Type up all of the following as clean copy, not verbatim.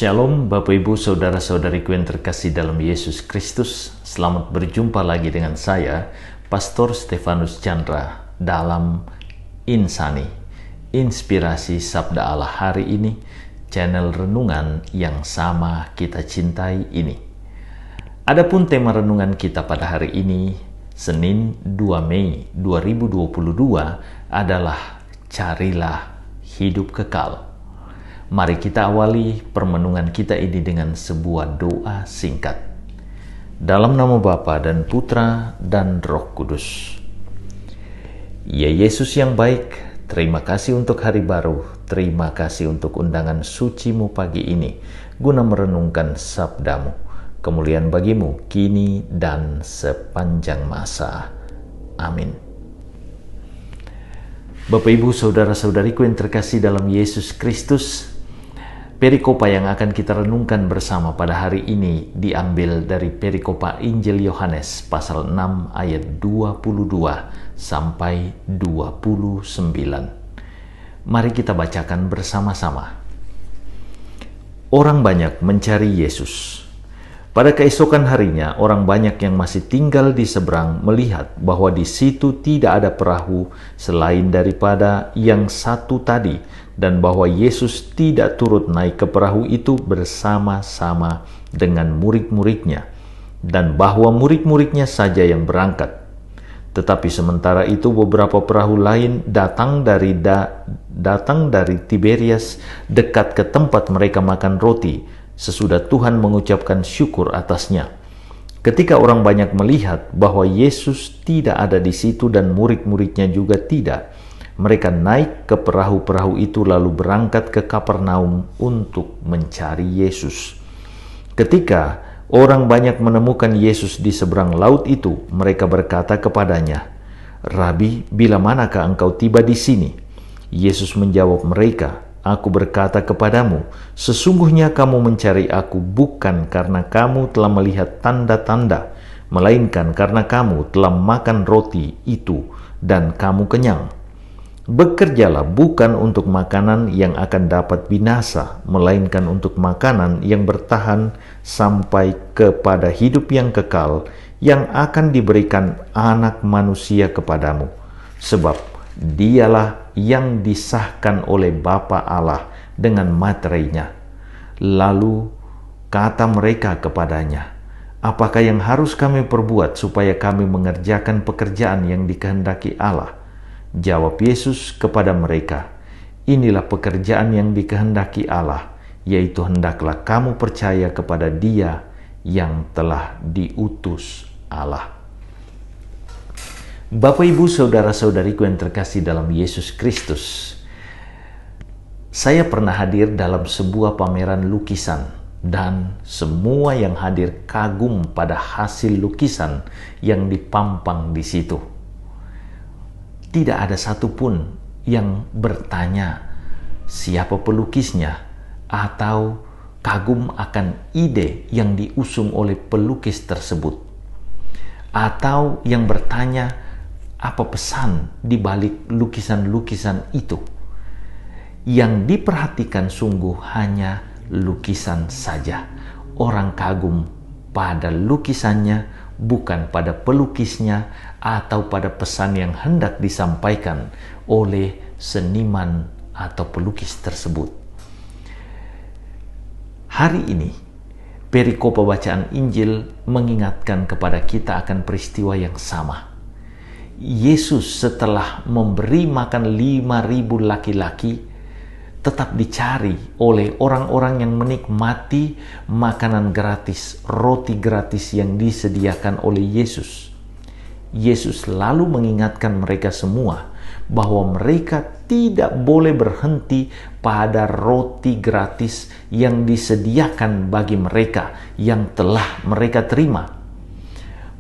Shalom Bapak Ibu Saudara-saudariku yang terkasih dalam Yesus Kristus. Selamat berjumpa lagi dengan saya, Pastor Stefanus Chandra, dalam Insani, Inspirasi Sabda Allah hari ini, channel renungan yang sama kita cintai ini. Adapun tema renungan kita pada hari ini, Senin 2 Mei 2022 adalah Carilah Hidup Kekal. Mari kita awali permenungan kita ini dengan sebuah doa singkat. Dalam nama Bapa dan Putra dan Roh Kudus. Ya Yesus yang baik, terima kasih untuk hari baru. Terima kasih untuk undangan suci-Mu pagi ini, guna merenungkan sabda-Mu. Kemuliaan bagimu kini dan sepanjang masa. Amin. Bapak Ibu Saudara-saudariku yang terkasih dalam Yesus Kristus, perikopa yang akan kita renungkan bersama pada hari ini diambil dari perikopa Injil Yohanes pasal 6 ayat 22 sampai 29. Mari kita bacakan bersama-sama. Orang banyak mencari Yesus. Pada keesokan harinya, orang banyak yang masih tinggal di seberang melihat bahwa di situ tidak ada perahu selain daripada yang satu tadi, dan bahwa Yesus tidak turut naik ke perahu itu bersama-sama dengan murid-muridnya, dan bahwa murid-muridnya saja yang berangkat. Tetapi sementara itu beberapa perahu lain datang dari Tiberias dekat ke tempat mereka makan roti, sesudah Tuhan mengucapkan syukur atasnya. Ketika orang banyak melihat bahwa Yesus tidak ada di situ dan murid-muridnya juga tidak, mereka naik ke perahu-perahu itu lalu berangkat ke Kapernaum untuk mencari Yesus. Ketika orang banyak menemukan Yesus di seberang laut itu, mereka berkata kepadanya, "Rabi, bila manakah engkau tiba di sini?" Yesus menjawab mereka, "Aku berkata kepadamu, sesungguhnya kamu mencari aku bukan karena kamu telah melihat tanda-tanda, melainkan karena kamu telah makan roti itu dan kamu kenyang. Bekerjalah bukan untuk makanan yang akan dapat binasa, melainkan untuk makanan yang bertahan sampai kepada hidup yang kekal, yang akan diberikan Anak Manusia kepadamu. Sebab Dialah yang disahkan oleh Bapa Allah dengan materainya." Lalu kata mereka kepadanya, "Apakah yang harus kami perbuat supaya kami mengerjakan pekerjaan yang dikehendaki Allah?" Jawab Yesus kepada mereka, "Inilah pekerjaan yang dikehendaki Allah, yaitu hendaklah kamu percaya kepada Dia yang telah diutus Allah." Bapak Ibu Saudara-saudariku yang terkasih dalam Yesus Kristus, saya pernah hadir dalam sebuah pameran lukisan dan semua yang hadir kagum pada hasil lukisan yang dipampang di situ. Tidak ada satupun yang bertanya siapa pelukisnya atau kagum akan ide yang diusung oleh pelukis tersebut, atau yang bertanya apa pesan di balik lukisan-lukisan itu. Yang diperhatikan sungguh hanya lukisan saja. Orang kagum pada lukisannya, bukan pada pelukisnya atau pada pesan yang hendak disampaikan oleh seniman atau pelukis tersebut. Hari ini, perikopa bacaan Injil mengingatkan kepada kita akan peristiwa yang sama. Yesus setelah memberi makan 5.000 laki-laki, tetap dicari oleh orang-orang yang menikmati makanan gratis, roti gratis yang disediakan oleh Yesus. Yesus lalu mengingatkan mereka semua bahwa mereka tidak boleh berhenti pada roti gratis yang disediakan bagi mereka yang telah mereka terima.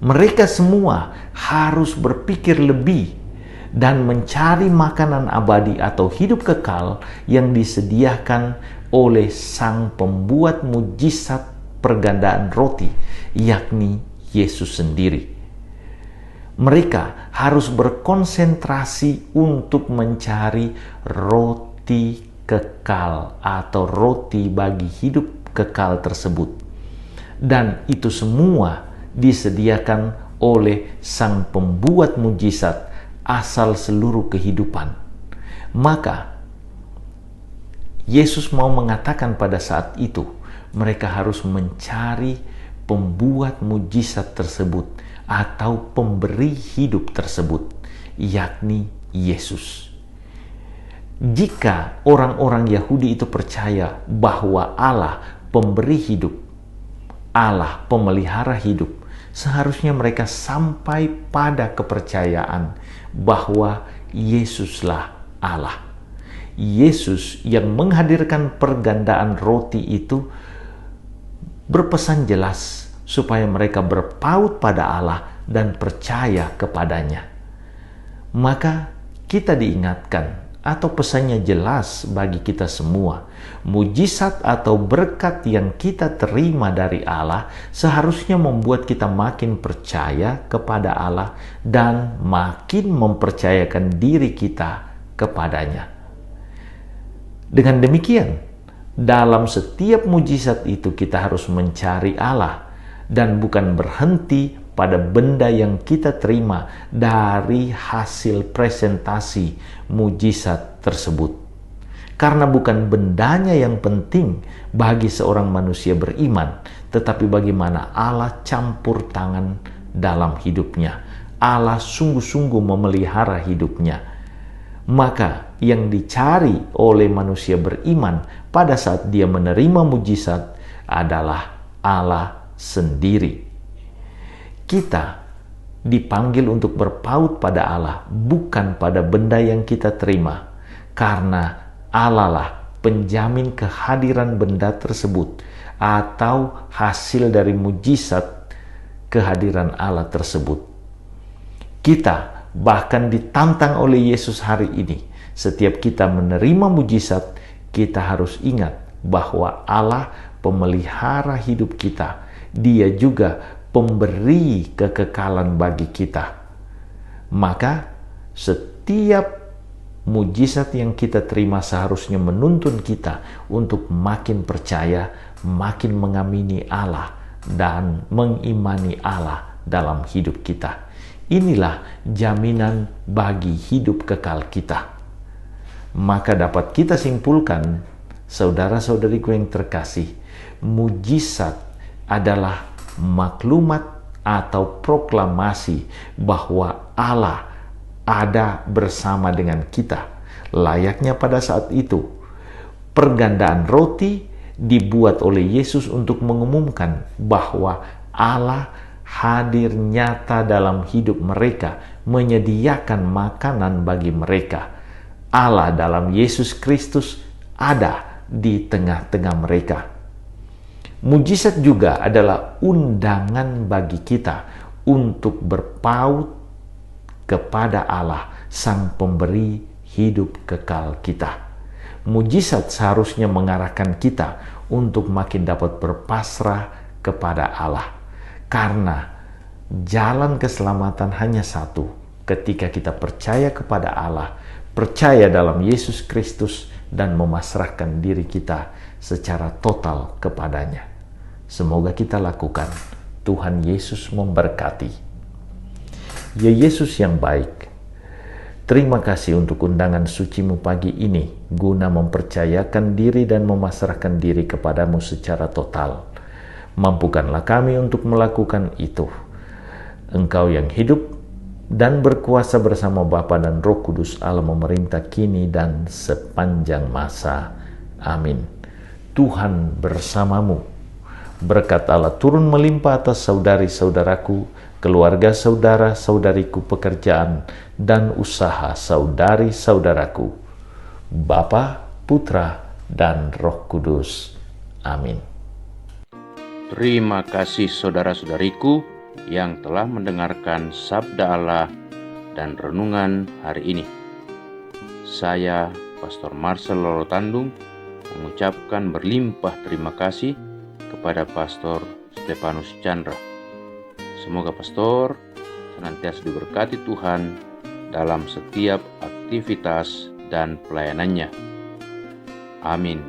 Mereka semua harus berpikir lebih dan mencari makanan abadi atau hidup kekal yang disediakan oleh Sang Pembuat mujizat pergandaan roti, yakni Yesus sendiri. Mereka harus berkonsentrasi untuk mencari roti kekal atau roti bagi hidup kekal tersebut. Dan itu semua disediakan oleh Sang Pembuat mujizat asal seluruh kehidupan. Maka Yesus mau mengatakan pada saat itu, mereka harus mencari pembuat mujizat tersebut atau pemberi hidup tersebut, yakni Yesus. Jika orang-orang Yahudi itu percaya bahwa Allah pemberi hidup, Allah pemelihara hidup, seharusnya mereka sampai pada kepercayaan bahwa Yesuslah Allah. Yesus yang menghadirkan pergandaan roti itu berpesan jelas supaya mereka berpaut pada Allah dan percaya kepadanya. Maka kita diingatkan, atau pesannya jelas bagi kita semua, mujizat atau berkat yang kita terima dari Allah seharusnya membuat kita makin percaya kepada Allah dan makin mempercayakan diri kita kepadanya. Dengan demikian, dalam setiap mujizat itu kita harus mencari Allah dan bukan berhenti pada benda yang kita terima dari hasil presentasi mujizat tersebut. Karena bukan bendanya yang penting bagi seorang manusia beriman, tetapi bagaimana Allah campur tangan dalam hidupnya. Allah sungguh-sungguh memelihara hidupnya. Maka yang dicari oleh manusia beriman pada saat dia menerima mujizat adalah Allah sendiri. Kita dipanggil untuk berpaut pada Allah, bukan pada benda yang kita terima, karena Allah lah penjamin kehadiran benda tersebut atau hasil dari mujizat kehadiran Allah tersebut. Kita bahkan ditantang oleh Yesus hari ini. Setiap kita menerima mujizat, kita harus ingat bahwa Allah pemelihara hidup kita. Dia juga pemberi kekekalan bagi kita. Maka setiap mujizat yang kita terima seharusnya menuntun kita untuk makin percaya, makin mengamini Allah dan mengimani Allah dalam hidup kita. Inilah jaminan bagi hidup kekal kita. Maka dapat kita simpulkan, saudara-saudariku yang terkasih, mujizat adalah maklumat atau proklamasi bahwa Allah ada bersama dengan kita. Layaknya pada saat itu, pergandaan roti dibuat oleh Yesus untuk mengumumkan bahwa Allah hadir nyata dalam hidup mereka, menyediakan makanan bagi mereka. Allah dalam Yesus Kristus ada di tengah-tengah mereka. Mujizat juga adalah undangan bagi kita untuk berpaut kepada Allah, Sang Pemberi hidup kekal kita. Mujizat seharusnya mengarahkan kita untuk makin dapat berpasrah kepada Allah. Karena jalan keselamatan hanya satu, ketika kita percaya kepada Allah, percaya dalam Yesus Kristus, dan memasrahkan diri kita secara total kepadanya. Semoga kita lakukan. Tuhan Yesus memberkati. Ya Yesus yang baik, terima kasih untuk undangan sucimu pagi ini, guna mempercayakan diri dan memasrahkan diri kepadamu secara total. Mampukanlah kami untuk melakukan itu. Engkau yang hidup dan berkuasa bersama Bapa dan Roh Kudus Allah memerintah kini dan sepanjang masa. Amin. Tuhan bersamamu. Berkat Allah turun melimpah atas saudari-saudaraku, keluarga saudara-saudariku, pekerjaan dan usaha saudari-saudaraku. Bapa, Putra, dan Roh Kudus. Amin. Terima kasih saudara-saudariku yang telah mendengarkan sabda Allah dan renungan hari ini. Saya, Pastor Marcel Lolotandung, mengucapkan berlimpah terima kasih kepada Pastor Stefanus Chandra. Semoga Pastor senantiasa diberkati Tuhan dalam setiap aktivitas dan pelayanannya. Amin.